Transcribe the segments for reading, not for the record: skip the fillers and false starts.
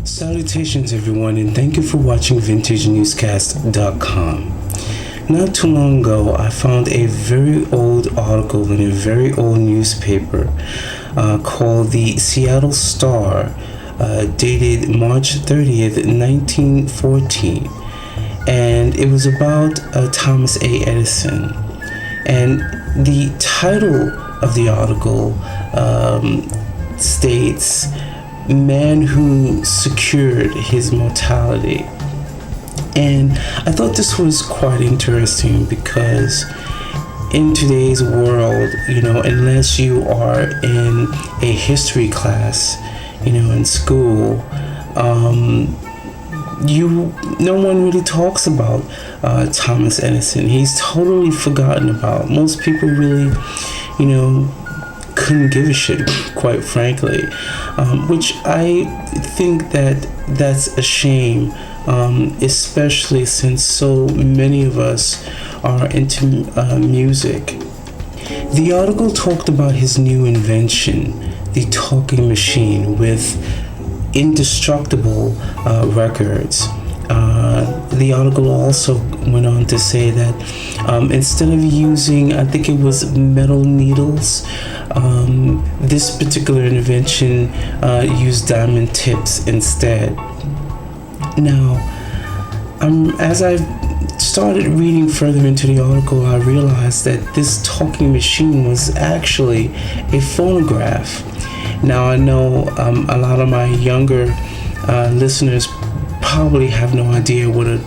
Salutations, everyone, and thank you for watching VintageNewscast.com. Not too long ago, I found a very old article in a very old newspaper called the Seattle Star, dated March 30th, 1914. And it was about Thomas A. Edison. And the title of the article states, "Man Who Secured His Mortality." And I thought this was quite interesting because in today's world, unless you are in a history class, in school, no one really talks about Thomas Edison. He's totally forgotten about. Most people really, couldn't give a shit, quite frankly, which I think that's a shame, especially since so many of us are into music. The article talked about his new invention, the talking machine with indestructible records. The article also went on to say that instead of using, I think it was metal needles, this particular invention used diamond tips instead. Now, as I started reading further into the article, I realized that this talking machine was actually a phonograph. Now, I know a lot of my younger listeners probably have no idea what a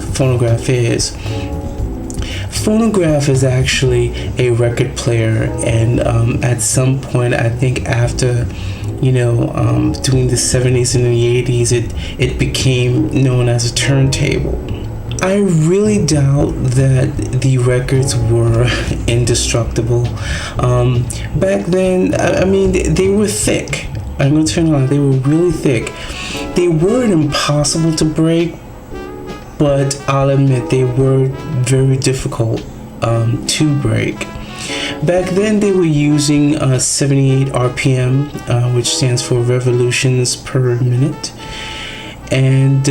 phonograph is. Phonograph is actually a record player, and at some point, I think after, between the 70s and the 80s, it became known as a turntable. I really doubt that the records were indestructible. Back then, I mean, they were thick. I'm going to turn around. They were really thick. They weren't impossible to break, but I'll admit they were very difficult to break. Back then, they were using 78 RPM, which stands for revolutions per minute. And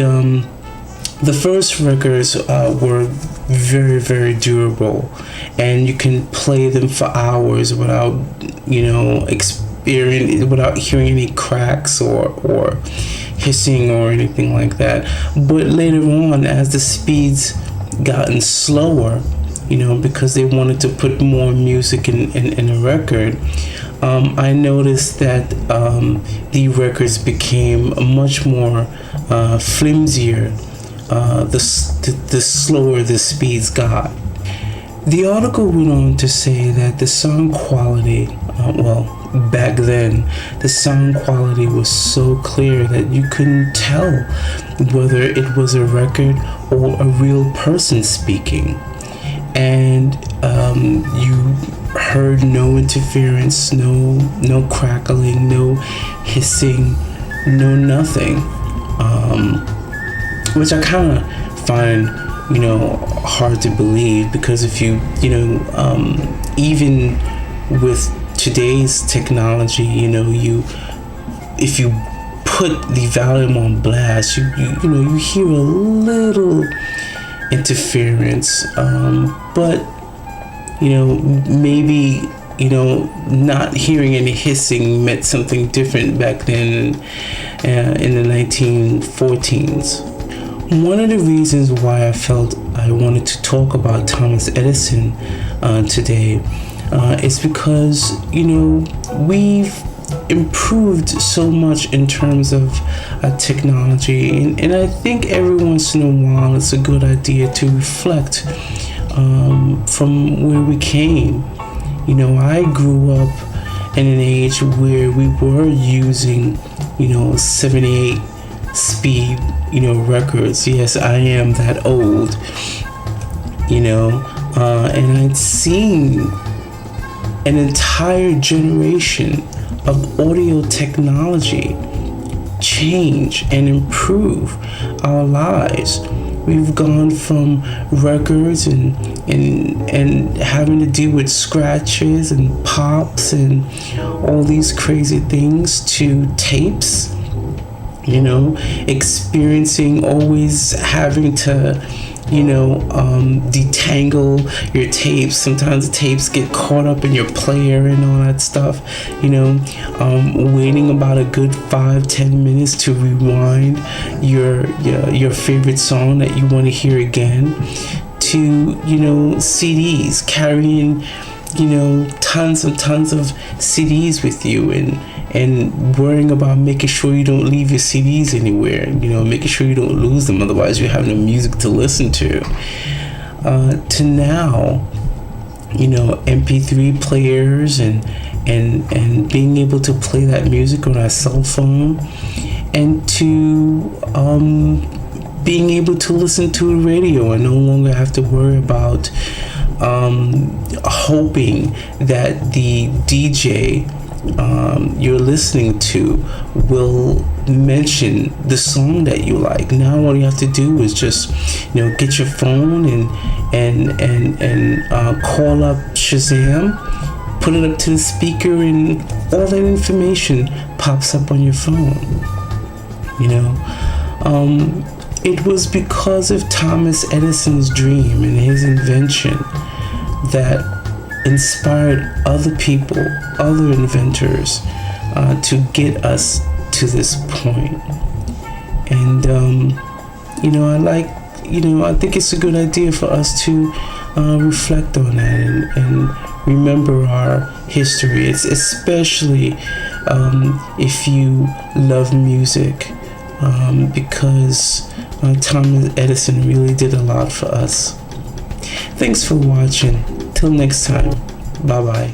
the first records were very, very durable, and you can play them for hours without, without hearing any cracks or hissing or anything like that. But later on, as the speeds gotten slower, because they wanted to put more music in a record, I noticed that the records became much more flimsier the slower the speeds got. The article went on to say that the sound quality, back then, the sound quality was so clear that you couldn't tell whether it was a record or a real person speaking. And you heard no interference, no crackling, no hissing, no nothing. Which I kind of find, hard to believe, because if you, even with today's technology, if you put the volume on blast, you hear a little interference, but maybe not hearing any hissing meant something different back then in the 1914s. One of the reasons why I felt I wanted to talk about Thomas Edison today is because we've improved so much in terms of technology, and I think every once in a while it's a good idea to reflect from where we came. I grew up in an age where we were using 78 speed records. Yes, I am that old, and I'd seen an entire generation of audio technology change and improve our lives. We've gone from records and having to deal with scratches and pops and all these crazy things to tapes, experiencing always having to detangle your tapes. Sometimes the tapes get caught up in your player and all that stuff. Waiting about a good 5-10 minutes to rewind your favorite song that you want to hear again, to CDs, carrying tons and tons of CDs with you, and worrying about making sure you don't leave your CDs anywhere, making sure you don't lose them, otherwise you have no music to listen to now, MP3 players and being able to play that music on our cell phone, and to being able to listen to a radio and no longer have to worry about hoping that the DJ you're listening to will mention the song that you like. Now all you have to do is just get your phone and call up Shazam, put it up to the speaker, and all that information pops up on your phone. It was because of Thomas Edison's dream and his invention that inspired other people, other inventors, to get us to this point. And I think it's a good idea for us to reflect on that and remember our history. It's especially if you love music, because Thomas Edison really did a lot for us. Thanks for watching. Till next time. Bye bye.